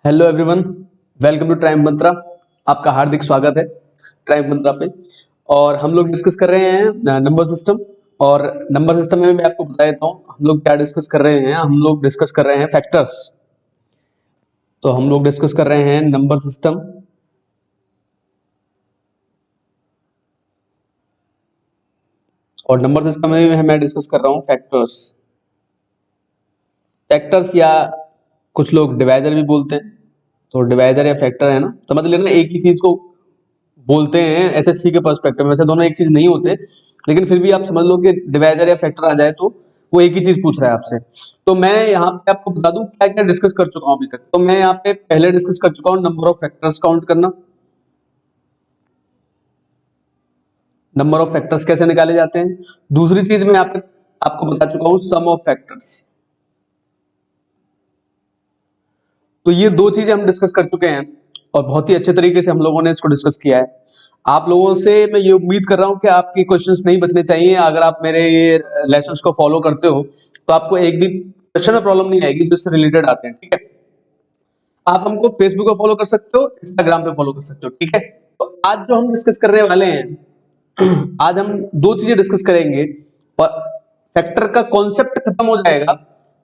Hello everyone, welcome to Triumph Mantra. आपका हार्दिक स्वागत है ट्राइम्फ मंत्रा पे। और हम लोग डिस्कस कर रहे हैं नंबर सिस्टम। और नंबर सिस्टम में मैं आपको बता देता हूँ हम लोग क्या डिस्कस कर रहे हैं। हम लोग डिस्कस कर रहे हैं फैक्टर्स। तो हम लोग डिस्कस कर रहे हैं नंबर सिस्टम और नंबर सिस्टम में मैं डिस्कस कर रहा हूँ फैक्टर्स। फैक्टर्स या कुछ लोग डिवाइजर भी बोलते हैं। तो डिवाइजर या फैक्टर है ना, समझ लेना एक ही चीज को बोलते हैं एसएससी के पर्सपेक्टिव में। वैसे दोनों एक चीज नहीं होते, लेकिन फिर भी आप समझ लो कि डिवाइजर या फैक्टर आ जाए तो वो एक ही चीज पूछ रहा है आपसे। तो मैं यहाँ पे आपको बता दूं क्या क्या डिस्कस कर चुका हूं अभी तक। तो मैं यहाँ पे पहले डिस्कस कर चुका हूँ नंबर ऑफ फैक्टर्स काउंट करना, नंबर ऑफ फैक्टर्स कैसे निकाले जाते हैं। दूसरी चीज मैं यहाँ पे आपको बता चुका हूँ सम ऑफ फैक्टर्स। तो ये दो चीजें हम डिस्कस कर चुके हैं और बहुत ही अच्छे तरीके से हम लोगों ने इसको डिस्कस किया है। आप लोगों से मैं ये उम्मीद कर रहा हूं कि आपके क्वेश्चंस नहीं बचने चाहिए। अगर आप मेरे ये लेसन्स को फॉलो करते हो तो आपको एक भी क्वेश्चन में प्रॉब्लम नहीं आएगी जो इससे रिलेटेड आते हैं। ठीक है, आप हमको फेसबुक पे फॉलो कर सकते हो, इंस्टाग्राम पे फॉलो कर सकते हो। ठीक है, तो आज जो हम डिस्कस करने वाले हैं आज हम दो चीजें डिस्कस करेंगे और फैक्टर का कॉन्सेप्ट खत्म हो जाएगा।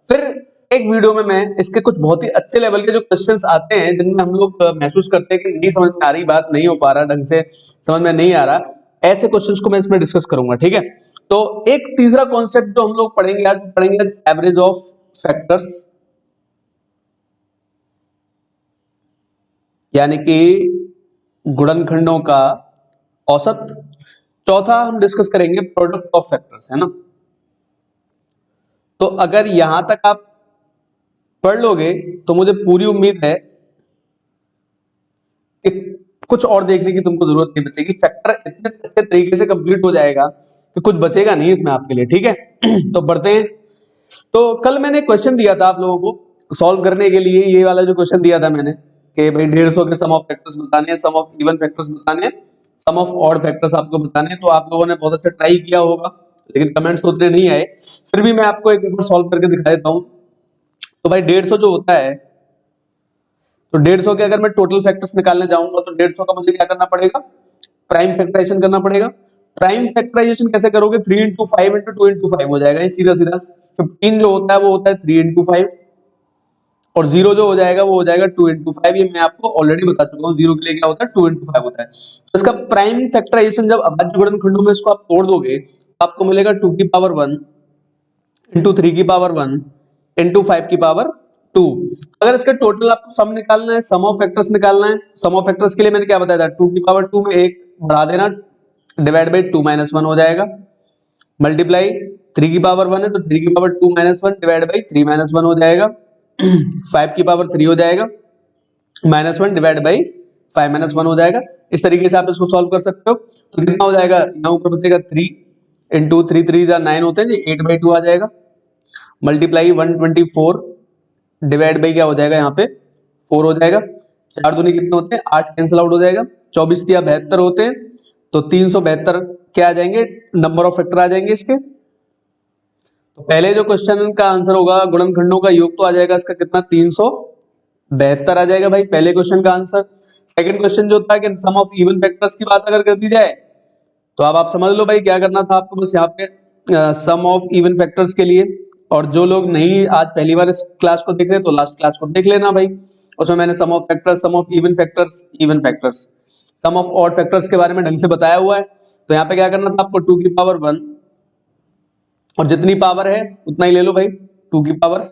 फिर एक वीडियो में मैं इसके कुछ बहुत ही अच्छे लेवल के जो क्वेश्चंस आते हैं जिनमें हम लोग महसूस करते हैं कि नहीं समझ में आ रही, बात नहीं हो पा रहा, ढंग से समझ में नहीं आ रहा, ऐसे क्वेश्चंस को मैं इसमें डिस्कस करूंगा। ठीक है, तो एक तीसरा कॉन्सेप्ट जो हम लोग पढ़ेंगे आज एवरेज ऑफ फैक्टर्स, यानी कि गुणनखंडों का औसत। चौथा हम डिस्कस करेंगे प्रोडक्ट ऑफ फैक्टर्स, है ना। तो अगर यहां तक आप पढ़ लोगे तो मुझे पूरी उम्मीद है कि कुछ और देखने की तुमको जरूरत नहीं बचेगी। फैक्टर इतने अच्छे तरीके से कंप्लीट हो जाएगा कि कुछ बचेगा नहीं इसमें आपके लिए। ठीक है तो बढ़ते हैं। तो कल मैंने क्वेश्चन दिया था आप लोगों को सॉल्व करने के लिए, ये वाला जो क्वेश्चन दिया था मैंने कि भाई 150 के सम ऑफ फैक्टर्स बताने हैं, सम ऑफ इवन फैक्टर्स बताने हैं, सम ऑफ ऑड फैक्टर्स आपको बताने हैं। तो आप लोगों ने बहुत अच्छा ट्राई किया होगा, लेकिन कमेंट्स तो उतने नहीं आए। फिर भी मैं आपको एक बार सॉल्व करके दिखा देता हूँ। तो भाई 150 जो होता है, तो 150 के अगर मैं टोटल फैक्टर्स निकालने जाऊंगा तो 150 का मुझे क्या करना पड़ेगा, प्राइम फैक्टराइजेशन करना पड़ेगा। प्राइम फैक्टराइजेशन कैसे करोगे, 3 इंटू 5 इंटू 2 इंटू 5 हो जाएगा ये सीधा सीधा। 15 जो होता है वो होता है 3 इंटू 5 और 0 जो हो जाएगा वो हो जाएगा 2 इंटू 5। ये मैं आपको ऑलरेडी बता चुका हूँ, 0 के लिए क्या होता है 2 इंटू 5 होता है। तो इसका प्राइम फैक्टराइजेशन जब अभाज्य गुणनखंडों में इसको आप तोड़ दोगे तो आपको मिलेगा 2 की पावर 1 इंटू 3 की पावर 1 इंटू 5 की पावर 2। अगर इसका टोटल आपको सम निकालना है, सम ऑफ फैक्टर्स निकालना है, सम ऑफ फैक्टर्स के लिए मैंने क्या बताया था, 2 की पावर 2 में एक बढ़ा देना, डिवाइड बाई 2 माइनस 1 हो जाएगा, मल्टीप्लाई 3 की पावर 1 है तो 3 की power 2 minus 1 divide by 3 minus 1 हो जाएगा 5 की पावर 3 हो जाएगा, माइनस 1 डिवाइड बाई 5 माइनस 1 हो जाएगा। इस तरीके से आप इसको सॉल्व कर सकते हो। तो कितना हो जाएगा, यहाँ ऊपर बचेगा 3 इंटू 3 3 9 होते हैं जी, 8/2 आ जाएगा, मल्टीप्लाई 124 डिवाइड बाई क्या हो जाएगा यहाँ पे 4 हो जाएगा। 4 दूनी कितने होते हैं 8, कैंसिल आउट हो जाएगा। 24 या 72 होते हैं तो 372 क्या आ जाएंगे, नंबर ऑफ फैक्टर आ जाएंगे इसके। तो पहले जो क्वेश्चन का आंसर होगा गुणनखंडों का योग तो आ जाएगा इसका कितना, 372 आ जाएगा भाई पहले क्वेश्चन का आंसर। सेकंड क्वेश्चन जो था कि सम ऑफ इवन फैक्टर्स की बात अगर कर दी जाए तो अब आप समझ लो भाई क्या करना था आपको, बस यहाँ पे सम ऑफ इवन फैक्टर्स के लिए। और जो लोग नहीं आज पहली बार इस क्लास को देख रहे हैं तो लास्ट क्लास को देख लेना भाई, उसमें मैंने sum of factors, sum of even factors, sum of odd factors के बारे में ढंग से बताया हुआ है। तो यहाँ पे क्या करना था आपको, 2 की पावर 1 और जितनी पावर है उतना ही ले लो भाई, 2 की power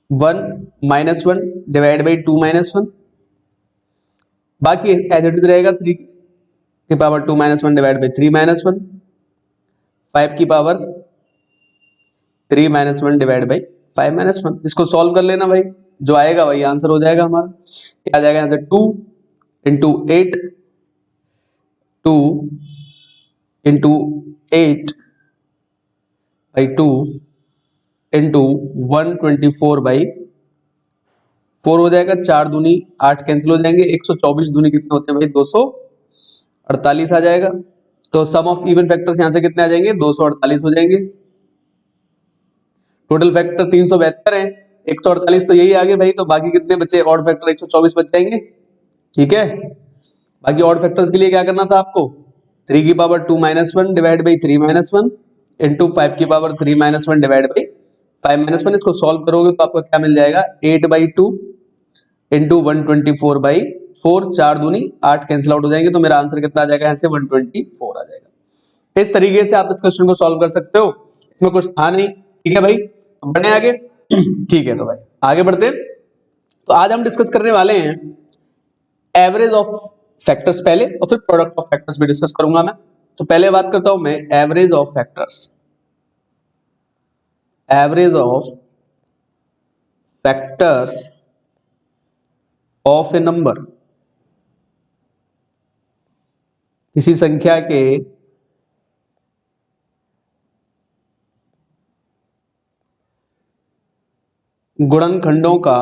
1 minus 1 divide by 2 minus 1, बाकी एज इट इज रहेगा 3 की power 2 minus 1 divide by 3 minus 1, 5 की power 3 minus 1 divide by 5 minus 1। इसको सॉल्व कर लेना भाई, जो आएगा वही आंसर हो जाएगा हमारा। क्या आ जाएगा यहाँ से, 2 into 8, 2 into 8 by 2 into 124 by 4 हो जाएगा। 4 दूनी 8 कैंसिल हो जाएंगे, 124 दूनी कितने होते हैं भाई 248 आ जाएगा। तो सम ऑफ इवन फैक्टर्स यहां से कितने आ जाएंगे, 248 हो जाएंगे। टोटल फैक्टर 372 है, 148 तो यही आ गए भाई, तो बाकी कितने बचे ऑड फैक्टर 124 बच जाएंगे। ठीक है, बाकी ऑड फैक्टर्स के लिए क्या करना था आपको, 3 की power 2 minus 1 divide by 3 minus 1 into 5 की power 3 minus 1 divide by 5 minus 1। इसको सॉल्व करोगे तो आपको क्या मिल जाएगा, 8/2 इंटू 124/4, 4 दूनी 8 कैंसिल आउट हो जाएंगे, तो मेरा आंसर कितना आ जाएगा यहाँ से 124 आ जाएगा। इस तरीके से आप इस क्वेश्चन को सॉल्व कर सकते हो, इसमें कुछ था नहीं। ठीक है भाई, तो बढ़े आगे। ठीक है, तो भाई आगे बढ़ते हैं। तो आज हम डिस्कस करने वाले हैं एवरेज ऑफ फैक्टर्स पहले, और फिर प्रोडक्ट ऑफ फैक्टर्स भी डिस्कस करूंगा मैं। तो पहले बात करता हूं मैं average of factors. Average of factors of A number, किसी संख्या के गुणनखंडों का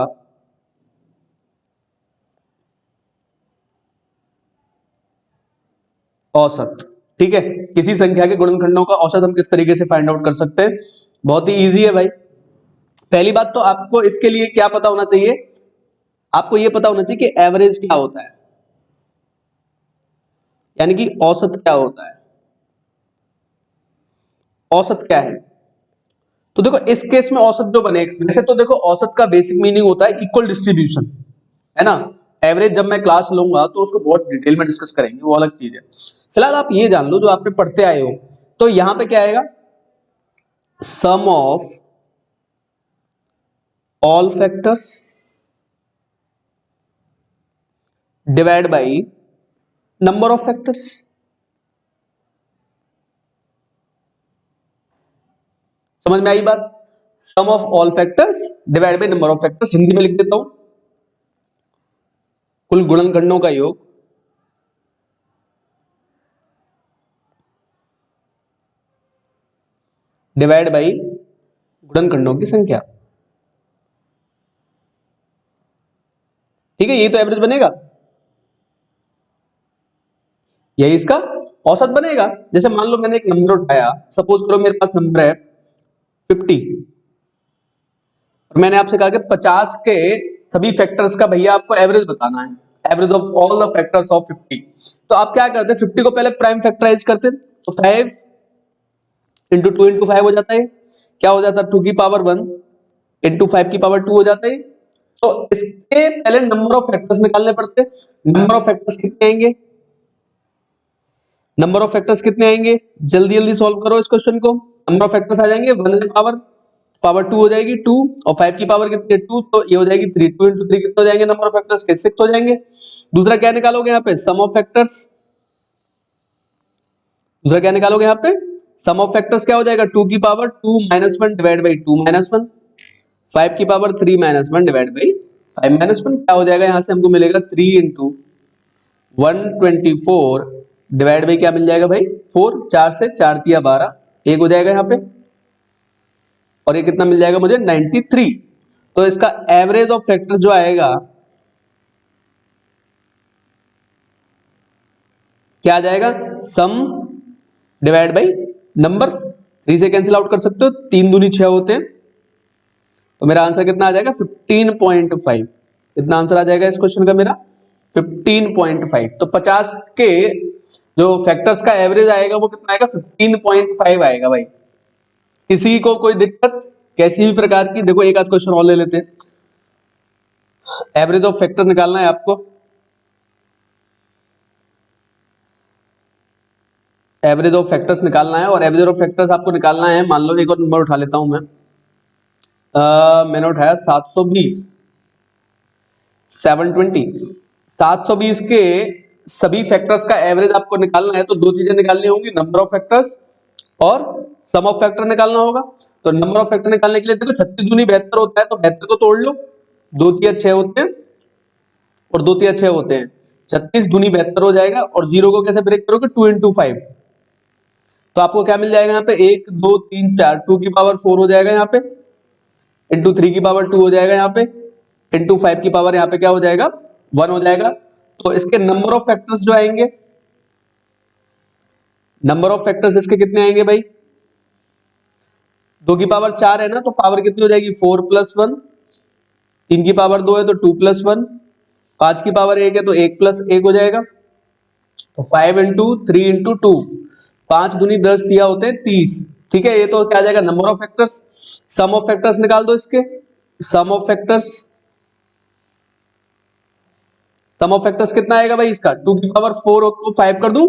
औसत। ठीक है, किसी संख्या के गुणनखंडों का औसत हम किस तरीके से फाइंड आउट कर सकते हैं, बहुत ही इजी है भाई। पहली बात तो आपको इसके लिए क्या पता होना चाहिए, आपको यह पता होना चाहिए कि एवरेज क्या होता है, यानी कि औसत क्या होता है। औसत क्या है, तो देखो इस केस में औसत जो बनेगा, वैसे तो देखो औसत का बेसिक मीनिंग होता है इक्वल डिस्ट्रीब्यूशन, है ना। एवरेज जब मैं क्लास लूंगा तो उसको बहुत डिटेल में डिस्कस करेंगे, वो अलग चीज है। फिलहाल आप ये जान लो जो आपने पढ़ते आए हो, तो यहां पे क्या आएगा, sum of all factors divide by number of factors. समझ में आई बात, sum of all factors divide by number of factors. Hindi में लिख देता हूं, कुल गुणनखंडों का योग डिवाइड बाई गुणनखंडों की संख्या। ठीक है, यही तो एवरेज बनेगा, यही इसका औसत बनेगा। जैसे मान लो मैंने एक नंबर उठाया, सपोज करो मेरे पास नंबर है 50, और मैंने आपसे कहा कि 50 के सभी फैक्टर्स का भैया आपको एवरेज बताना है, average of all the factors of 50। तो आप क्या करते, 50 को पहले प्राइम फैक्टराइज करते, तो 5 इंटू 2 इंटू 5 हो जाता है, क्या हो जाता है 2 की पावर 1 इंटू 5 की पावर 2 हो जाता है। तो इसके पहले नंबर ऑफ फैक्टर्स निकालने पड़ते हैं। नंबर ऑफ फैक्टर्स कितने आएंगे, नंबर ऑफ फैक्टर्स कितने आएंगे, जल्दी जल्दी सॉल्व करो इस क्वेश्चन को। नंबर ऑफ फैक्टर्स आ जाएंगे 1 की पावर 2 हो जाएगी 2, और 5 की पावर कितनी है 2, तो ये हो जाएगी 3, 2 इंटू 3 कितने हो जाएंगे नंबर ऑफ फैक्टर्स के, 6 हो जाएंगे। दूसरा क्या निकालोगे यहाँ पे, सम ऑफ फैक्टर्स। दूसरा क्या निकालोगे यहाँ पे, सम ऑफ फैक्टर्स क्या हो जाएगा, 2 की power 2 minus 1 divide by 2 minus 1, 5 की power 3 minus 1 divide by 5 minus 1, क्या हो जाएगा यहाँ से हमको मिलेगा 3 इंटू 124 डिवाइड बाई क्या मिल जाएगा भाई 4, 4 से 4 तिया 12, 1 हो जाएगा यहाँ पे, और ये कितना मिल जाएगा मुझे 93। तो इसका एवरेज ऑफ फैक्टर्स जो आएगा क्या आ जाएगा, सम डिवाइड बाई नंबर। 3 से कैंसिल आउट कर सकते हो, 3 दूनी 6 होते हैं, तो मेरा आंसर कितना आ जाएगा 15.5। कितना आंसर आ जाएगा इस क्वेश्चन का मेरा 15.5। तो 50 के जो फैक्टर्स का एवरेज आएगा वो कितना आएगा 15.5 आएगा भाई। किसी को कोई दिक्कत कैसी भी प्रकार की, देखो एक आध क्वेश्चन और ले लेते हैं। एवरेज ऑफ फैक्टर निकालना है आपको, एवरेज ऑफ फैक्टर्स निकालना है, और एवरेज ऑफ फैक्टर्स आपको निकालना है, मान लो एक और नंबर उठा लेता हूं मैं, मैंने उठाया 720, 720, 720 के सभी फैक्टर्स का एवरेज आपको निकालना है, तो दो चीजें निकालनी होंगी, नंबर ऑफ फैक्टर्स और सम ऑफ फैक्टर निकालना होगा। तो नंबर ऑफ फैक्टर निकालने के लिए देखो 36 दूनी 72 होता है, तो 72 को तोड़ लो, 2 तिया 6 होते हैं और 2 तिया 6 होते हैं, 36 दूनी 72 हो जाएगा, और जीरो को कैसे ब्रेक करोगे 2 इंटू 5, तो आपको क्या मिल जाएगा यहाँ पे 1 2 3 4, 2 की पावर 4 हो जाएगा यहाँ पे, इंटू 3 की पावर 2 हो जाएगा यहाँ पे, इंटू 5 की पावर यहाँ पे क्या हो जाएगा 1 हो जाएगा। तो इसके नंबर ऑफ फैक्टर्स जो आएंगे, नंबर ऑफ फैक्टर्स इसके कितने आएंगे भाई, 2 की पावर 4 है ना, तो पावर कितनी हो जाएगी 4 प्लस 1, 3 की पावर 2 है तो 2 + 1, 5 की पावर 1 है तो 1 + 1 हो जाएगा। तो 5 × 3 × 2, 5 दूनी 10 दिया होते हैं 30। ठीक है, ये तो क्या आ जाएगा, number of factors. Sum of factors निकाल दो इसके। Sum of factors, sum of factors कितना आएगा भाई इसका, 2 की पावर 4 को 5 कर दूं,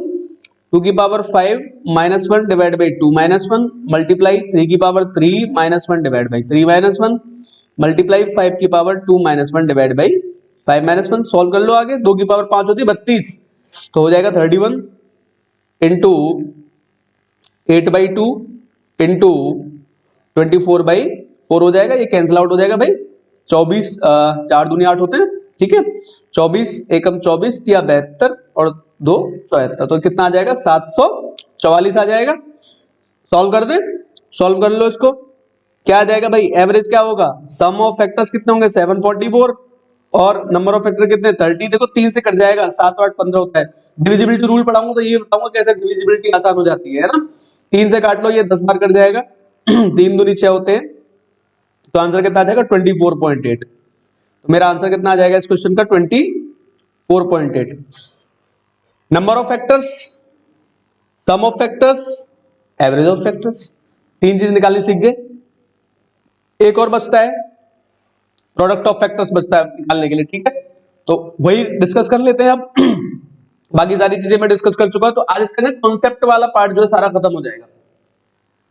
2 की पावर 5 -1 डिवाइड बाई 2 -1 मल्टीप्लाई 3 की पावर 3 -1 डिवाइड बाई 3 -1 मल्टीप्लाई 5 की पावर 2 -1 डिवाइड बाई 5 -1। सॉल्व कर लो आगे, 2 की पावर 5 होती है 32, तो हो जाएगा 31 इंटू 8/2 इंटू 24/4 हो जाएगा। ये कैंसिल आउट हो जाएगा भाई, 24 4 दूनी 8 होते हैं। ठीक है, 24 एकम 24 या 72 और 2 74, तो कितना आ जाएगा 744 आ जाएगा। सॉल्व कर दे, सॉल्व कर लो इसको, क्या आ जाएगा भाई, एवरेज क्या होगा, सम ऑफ फैक्टर्स कितने होंगे 744 और नंबर ऑफ फैक्टर कितने 30। देखो 3 से कट जाएगा, 7 और 8 15 होता है। डिविजिबिलिटी रूल पढ़ाऊंगा तो ये बताऊंगा कैसे डिविजिबिलिटी आसान हो जाती है ना। 3 से काट लो, ये 10 बार कट जाएगा 3 दूनी 6 होते हैं, तो आंसर कितना आ जाएगा 24.8। तो मेरा आंसर कितना आ जाएगा इस क्वेश्चन का 24.8। Number of factors, sum of factors, average of factors, 3 चीज निकालनी सीख गए। एक और बचता है, प्रोडक्ट ऑफ फैक्टर्स बचता है निकालने के लिए। ठीक है, तो वही डिस्कस कर लेते हैं अब। बाकी सारी चीजें मैं डिस्कस कर चुका हूं, तो आज इसका ना कॉन्सेप्ट वाला पार्ट जो है सारा खत्म हो जाएगा।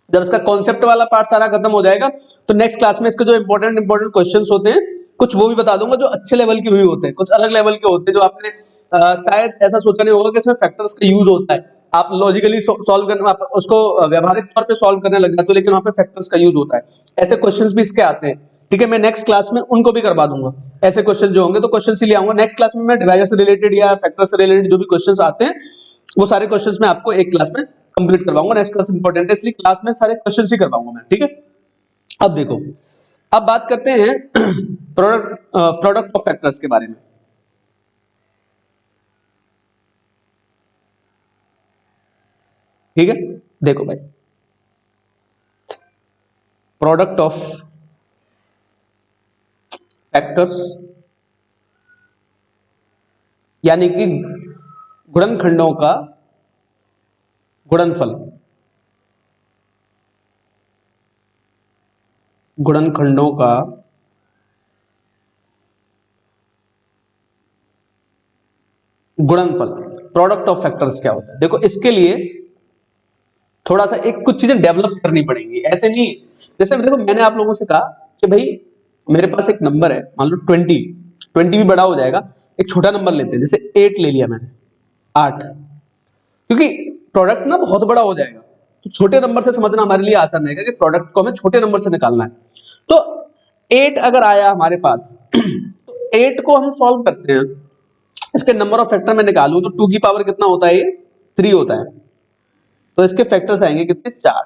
जब इसका कॉन्सेप्ट वाला पार्ट सारा खत्म हो जाएगा तो नेक्स्ट क्लास में इसके जो इंपॉर्टेंट क्वेश्चंस होते हैं कुछ वो भी बता दूंगा, जो अच्छे लेवल के भी होते हैं, कुछ अलग लेवल के होते हैं, जो आपने शायद ऐसा सोचा नहीं होगा कि इसमें फैक्टर्स का यूज होता है। आप लॉजिकली सॉल्व करने, आप उसको व्यवहारिक तौर पे सॉल्व करने लग जाते हो, लेकिन वहां पे फैक्टर्स का यूज होता है। ऐसे क्वेश्चंस भी इसके आते हैं। ठीक है, मैं नेक्स्ट क्लास में उनको भी करवा दूंगा, ऐसे क्वेश्चन जो होंगे तो क्वेश्चन ही ले आऊंगा नेक्स्ट क्लास में। मैं डिवाइजर से रिलेटेड या फैक्टर से रिलेटेड जो भी क्वेश्चंस आते हैं वो सारे क्वेश्चंस मैं आपको एक क्लास में कंप्लीट करवाऊंगा। नेक्स्ट क्लास इंपॉर्टेंट है, इसलिए क्लास में सारे क्वेश्चंस ही करवाऊंगा मैं। ठीक है, अब देखो, अब बात करते हैं प्रोडक्ट ऑफ फैक्टर्स के बारे में। ठीक है, देखो भाई, प्रोडक्ट ऑफ फैक्टर्स यानी कि गुणनखंडों का गुणनफल, गुणनखंडों का गुणनफल, प्रोडक्ट ऑफ फैक्टर्स क्या होता है। देखो इसके लिए थोड़ा सा एक कुछ चीजें डेवलप करनी पड़ेंगी, ऐसे नहीं। जैसे देखो मैंने आप लोगों से कहा कि भाई मेरे पास एक नंबर है, मान लो 20 भी बड़ा हो जाएगा, एक छोटा नंबर लेते हैं, जैसे 8 ले लिया मैंने, 8, क्योंकि प्रोडक्ट ना बहुत बड़ा हो जाएगा, तो छोटे नंबर से समझना हमारे लिए आसान रहेगा कि प्रोडक्ट को हमें छोटे नंबर से निकालना है। तो 8 अगर आया हमारे पास तो 8 को हम सॉल्व करते हैं, इसके नंबर ऑफ फैक्टर में निकालूं तो 2 की पावर कितना होता है, ये 3 होता है, तो इसके फैक्टर्स आएंगे कितने, 4।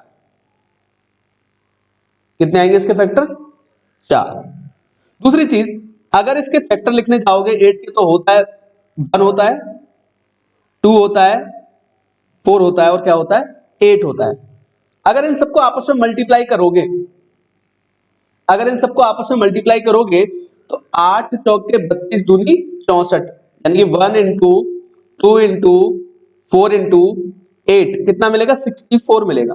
कितने आएंगे इसके फैक्टर, 4। दूसरी चीज, अगर इसके फैक्टर लिखने जाओगे 8 के, तो होता है 1 होता है, 2 होता है, 4 होता है और क्या होता है, 8 होता है। अगर इन सबको आपस में मल्टीप्लाई करोगे, अगर इन सबको आपस में मल्टीप्लाई करोगे तो 8 चौके 32 दूनी 64, यानी कि 1 इंटू 2 इंटू 4 इंटू 8 कितना मिलेगा, 64 मिलेगा।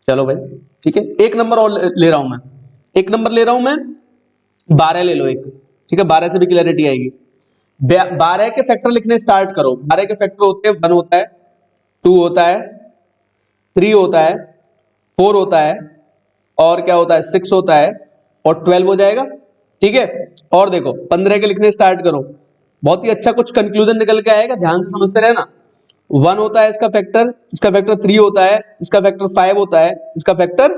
चलो भाई ठीक है, एक नंबर और ले रहा हूं मैं, एक नंबर ले रहा हूं मैं, 12 ले लो एक। ठीक है, 12 से भी क्लैरिटी आएगी। 12 के फैक्टर लिखने स्टार्ट करो। 12 के फैक्टर होते हैं, 1 होता है, 2 होता है, 3 होता है, 4 होता है और क्या होता है, 6 होता है और 12 हो जाएगा। ठीक है, और देखो 15 के लिखने स्टार्ट करो, बहुत ही अच्छा कुछ कंक्लूजन निकल के आएगा, ध्यान से समझते रहना। 1 होता है इसका फैक्टर 3 होता है, इसका फैक्टर 5 होता है, इसका फैक्टर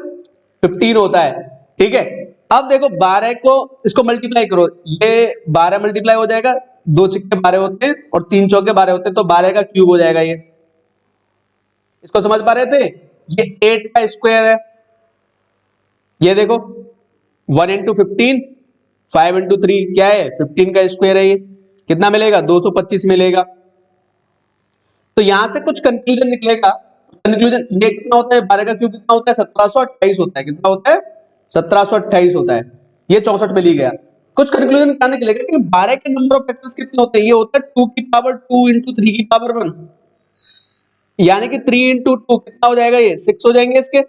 15 होता है। ठीक है, अब देखो 12 को इसको मल्टीप्लाई करो, ये 12 मल्टीप्लाई हो जाएगा, 2 छिक्के 12 होते हैं और 3 चौके 12 होते हैं, तो 12 का क्यूब हो जाएगा। ये इसको समझ पा रहे थे, ये 8 का स्क्वायर है, ये देखो 1 इंटू 15, 5 इंटू 3 क्या है, 15 का स्क्वायर है, ये कितना मिलेगा, 225 मिलेगा। तो यहां से कुछ कंक्लूजन निकलेगा। कंक्लूजन ये कितना होता है, 12 का क्यूब कितना होता है, 1728 होता है। कितना होता है, 1728 होता है। ये 64 मिल ही गया। कुछ कंक्लूजन निकालने के लिए कि 12 के नंबर ऑफ फैक्टर्स कितने होते हैं, ये होता है 2 की पावर 2 इंटू 3 की पावर 1, यानी कि 3 इंटू 2 कितना हो जाएगा, ये 6 हो जाएंगे इसके।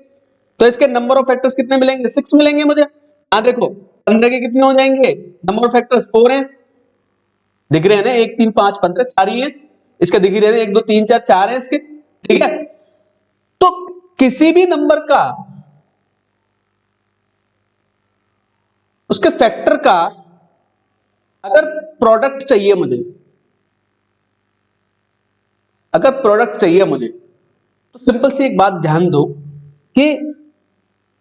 तो इसके नंबर ऑफ फैक्टर्स कितने मिलेंगे, 6 मिलेंगे मुझे। हाँ देखो 15 के कितने हो जाएंगे नंबर ऑफ फैक्टर्स, 4 हैं, दिख रहे हैं ना, 1 3 5 15 4 ही है इसके, दिख रहे हैं 1 2 3 4 4 है इसके, ठीक है। तो किसी भी नंबर का उसके फैक्टर का अगर प्रोडक्ट चाहिए मुझे, अगर प्रोडक्ट चाहिए मुझे, तो सिंपल सी एक बात ध्यान दो कि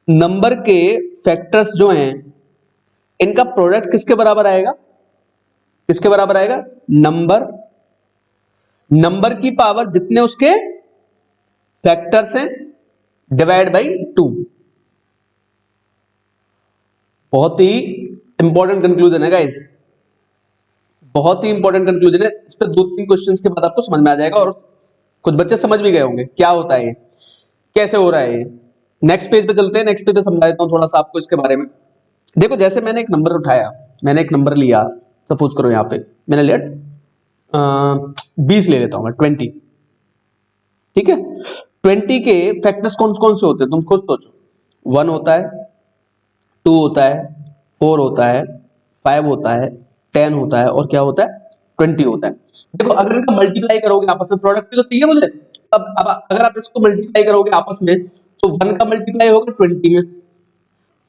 नंबर के फैक्टर्स जो हैं इनका प्रोडक्ट किसके बराबर आएगा, किसके बराबर आएगा, नंबर की पावर जितने उसके फैक्टर्स हैं डिवाइड बाई 2। बहुत ही इंपॉर्टेंट कंक्लूजन है गाइस, बहुत ही इंपॉर्टेंट कंक्लूजन है। इस पर 2-3 क्वेश्चंस के बाद आपको समझ में आ जाएगा, और कुछ बच्चे समझ भी गए होंगे क्या होता है ये, कैसे हो रहा है ये। नेक्स्ट पेज पे चलते हैं, नेक्स्ट पेज पे समझा देता हूं थोड़ा सा आपको इसके बारे में। देखो जैसे मैंने एक नंबर उठाया, मैंने एक नंबर लिया, सपोज करो यहाँ पे मैंने लिया 20 ले लेता हूं मैं, 20, ठीक है। 20 के फैक्टर्स कौन कौन से होते हैं तुम खुद सोचो। 1 होता है, 2 होता है, 4 होता है, 5 होता है, 10 होता है, और क्या होता है, 20 होता है। देखो अगर इनका मल्टीप्लाई करोगे आपस में, प्रोडक्ट भी तो चाहिए मुझे। अब अगर आप इसको मल्टीप्लाई करोगे आपस में, तो 1 का मल्टीप्लाई होगा 20 में,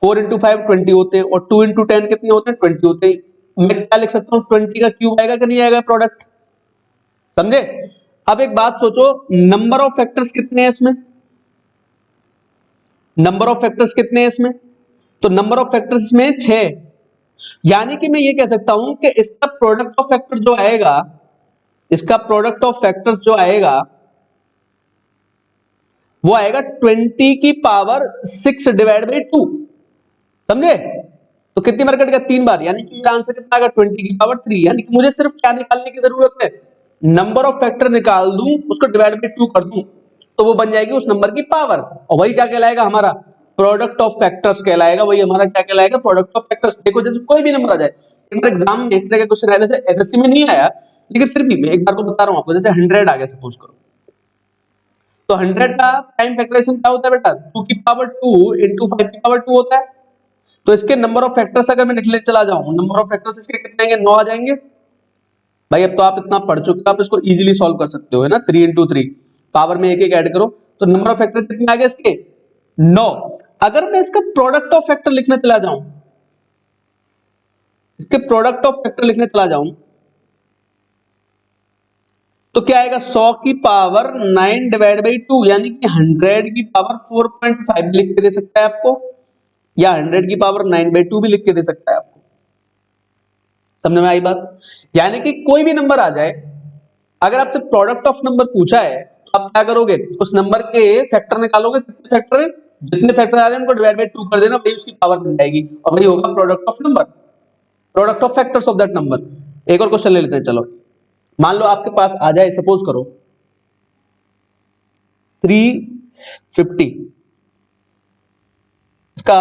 4 इंटू 5 20 होते हैं, और 2 इंटू 10 कितने होते हैं, 20 होते हैं। मैं क्या लिख सकता हूँ, 20 का क्यूब आएगा कि नहीं आएगा प्रोडक्ट, समझे। अब एक बात सोचो, नंबर ऑफ फैक्टर्स कितने हैं इसमें, नंबर ऑफ फैक्टर्स कितने हैं इसमें, तो नंबर ऑफ फैक्टर्स में 6, यानी कि मैं ये कह सकता हूं कि इसका प्रोडक्ट ऑफ फैक्टर जो आएगा, इसका प्रोडक्ट ऑफ फैक्टर्स जो आएगा वो आएगा 20 की पावर 6 डिवाइड बाई 2, समझे। तो कितनी बार कट गया, 3 बार, यानी कि मेरा आंसर कितना आएगा 20 की पावर 3। यानी कि मुझे सिर्फ क्या निकालने की जरूरत है, नंबर ऑफ फैक्टर निकाल दूं, उसको डिवाइड बाई 2 कर दूं, तो वो बन जाएगी उस नंबर की पावर, और वही क्या कहलाएगा हमारा प्रोडक्ट ऑफ फैक्टर्स कहलाएगा, वही हमारा क्या कहलाएगा, प्रोडक्ट ऑफ फैक्टर्स। देखो जैसे कोई भी नंबर आ जाए, एक बार एग्जाम में इस तरह का क्वेश्चन आया, वैसे एसएससी में नहीं आया, लेकिन फिर भी मैं एक बार को बता रहा हूं आपको, जैसे 100 आ गया सपोज करो, तो 100 का टाइम फैक्टराइजेशन क्या होता है बेटा, 2 की पावर 2 इंटू 5 की पावर 2 होता है। तो इसके नंबर ऑफ फैक्टर्स अगर मैं निकलने चला जाऊं, नंबर ऑफ फैक्टर्स इसके कितने आएंगे, 9 आ जाएंगे। भाई अब तो आप इतना पढ़ चुके हो, आप इसको इजीली सॉल्व कर सकते हो, है ना। 3 इंटू 3 पावर में एक एक ऐड करो, तो नंबर ऑफ फैक्टर कितने आ गए इसके, 9। अगर मैं इसका प्रोडक्ट ऑफ फैक्टर लिखने चला जाऊं, इसके प्रोडक्ट ऑफ फैक्टर लिखने चला जाऊं, तो क्या आएगा, 100 की पावर 9 डिवाइड बाई 2, यानी कि 100 की पावर 4.5 लिख के दे सकता है आपको, या 100 की पावर 9 बाई 2 भी लिख के दे सकता है आपको। समझ में आई बात। यानी कि कोई भी नंबर आ जाए, अगर आपसे प्रोडक्ट ऑफ नंबर पूछा है, तो आप क्या करोगे, उस नंबर के फैक्टर निकालोगे, कितने फैक्टर है, जितने फैक्टर आ रहे हैं उनको डिवाइड बाई 2 कर देना, वही उसकी पावर बन जाएगी, और वही होगा product of number, product of factors of that number. एक और क्वेश्चन ले लेते हैं, चलो मान लो आपके पास आ जाए, सपोज करो 350, इसका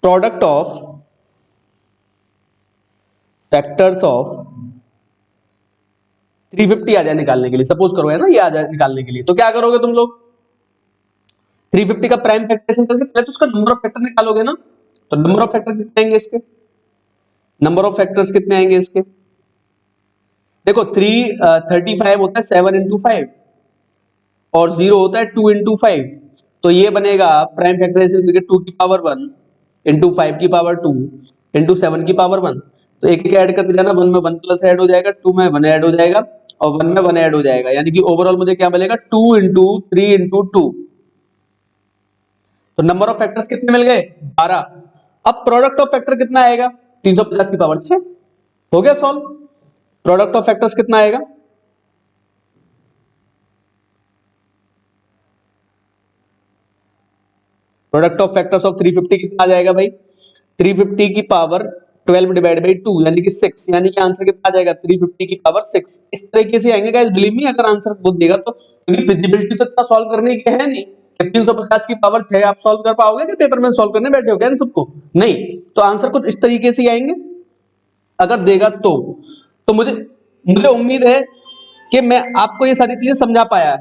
प्रोडक्ट ऑफ फैक्टर्स ऑफ 350 आ जाए निकालने के लिए, सपोज करो, है ना, ये आ जाए निकालने के लिए, तो क्या करोगे तुम लोग, 350 का प्राइम फैक्टराइजेशन करके पहले तो उसका नंबर ऑफ फैक्टर निकालोगे ना। तो नंबर ऑफ फैक्टर कितने आएंगे इसके, नंबर ऑफ फैक्टर्स कितने आएंगे इसके, देखो 35 होता है 7 इंटू 5, और 0 होता है 2 इंटू 5, तो ये बनेगा प्राइम फैक्टराइजेशन करके 2 की पावर 1 इंटू 5 की पावर 2 इंटू 7 की पावर 1, तो एक एक ऐड करते जाना, 1 में 1 प्लस ऐड हो जाएगा, 2 में 1 ऐड हो जाएगा, और 1 में 1 ऐड हो जाएगा, यानी कि ओवरऑल मुझे क्या मिलेगा, 2 इंटू 3 इंटू 2। तो नंबर ऑफ फैक्टर्स कितने मिल गए, 12। अब प्रोडक्ट ऑफ फैक्टर कितना आएगा, 350 की पावर 6, हो गया सॉल्व। प्रोडक्ट ऑफ फैक्टर्स कितना आएगा, प्रोडक्ट ऑफ फैक्टर्स ऑफ 350 कितना आ जाएगा भाई, 350 की पावर 12 डिवाइड बाई 2 यानी कि 6, यानी कि आंसर कितना आ जाएगा, 350 की पावर 6। इस तरीके से आएंगे गाइस, बिलीव मी, अगर आंसर खुद देगा तो, क्योंकि फिजिबिलिटी तो इतना सॉल्व करने की है नहीं, 350 की पावर 6 आप सॉल्व कर पाओगे कि पेपर में सॉल्व करने बैठे हो क्या इन सबको? नहीं। तो आंसर कुछ इस तरीके से ही आएंगे अगर देगा तो मुझे मुझे उम्मीद है कि मैं आपको ये सारी चीजें समझा पाया।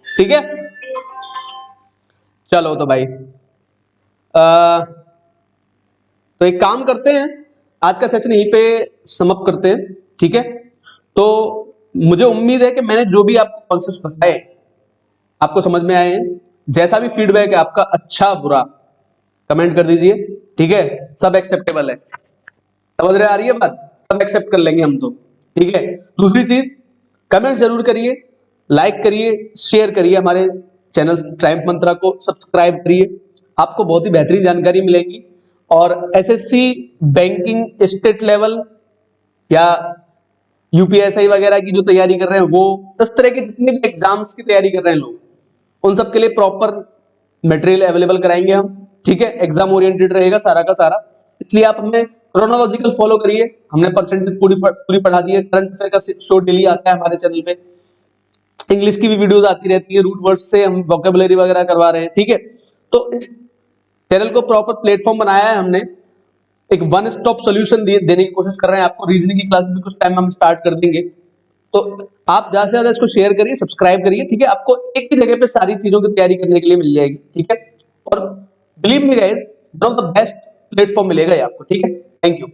ठीक है, चलो तो भाई तो एक काम करते हैं, आज का सेशन यहीं पे समाप्त करते हैं। ठीक है, तो मुझे उम्मीद है कि मैंने जो भी आपको कॉन्सेप्ट बताए आपको समझ में आए हैं। जैसा भी फीडबैक है आपका, अच्छा बुरा, कमेंट कर दीजिए। ठीक है, सब एक्सेप्टेबल है। समझ रहे आ रही है बात? सब एक्सेप्ट कर लेंगे हम तो। ठीक है, दूसरी चीज, कमेंट जरूर करिए, लाइक करिए, शेयर करिए, हमारे चैनल ट्राइम्फ मंत्रा को सब्सक्राइब करिए। आपको बहुत ही बेहतरीन जानकारी मिलेगी और एसएससी, बैंकिंग, स्टेट लेवल या यूपीएसआई वगैरह की जो तैयारी कर रहे हैं, वो इस तरह के जितने भी एग्जाम्स की तैयारी कर रहे हैं लोग, उन सब के लिए प्रॉपर मटेरियल अवेलेबल कराएंगे हम। ठीक है, एग्जाम ओरिएंटेड रहेगा सारा का सारा, इसलिए आप हमें क्रोनोलॉजिकल फॉलो करिए। हमने परसेंटेज पूरी पढ़ा दी है, करंट अफेयर का शो डेली आता है हमारे चैनल पे, इंग्लिश की भी वीडियोस आती रहती है, रूट वर्ड्स से हम वोकेबुलरी वगैरह करवा रहे हैं। ठीक है, तो इस चैनल को प्रॉपर प्लेटफॉर्म बनाया है हमने, एक वन स्टॉप सोल्यूशन देने की कोशिश कर रहे हैं आपको। रीजनिंग की क्लासेस भी कुछ टाइम हम स्टार्ट कर देंगे, तो आप ज्यादा से ज्यादा इसको शेयर करिए, सब्सक्राइब करिए। ठीक है, आपको एक ही जगह पे सारी चीजों की तैयारी करने के लिए मिल जाएगी। ठीक है, और believe me guys, one of the best platform मिलेगा ये आपको। ठीक है, थैंक यू।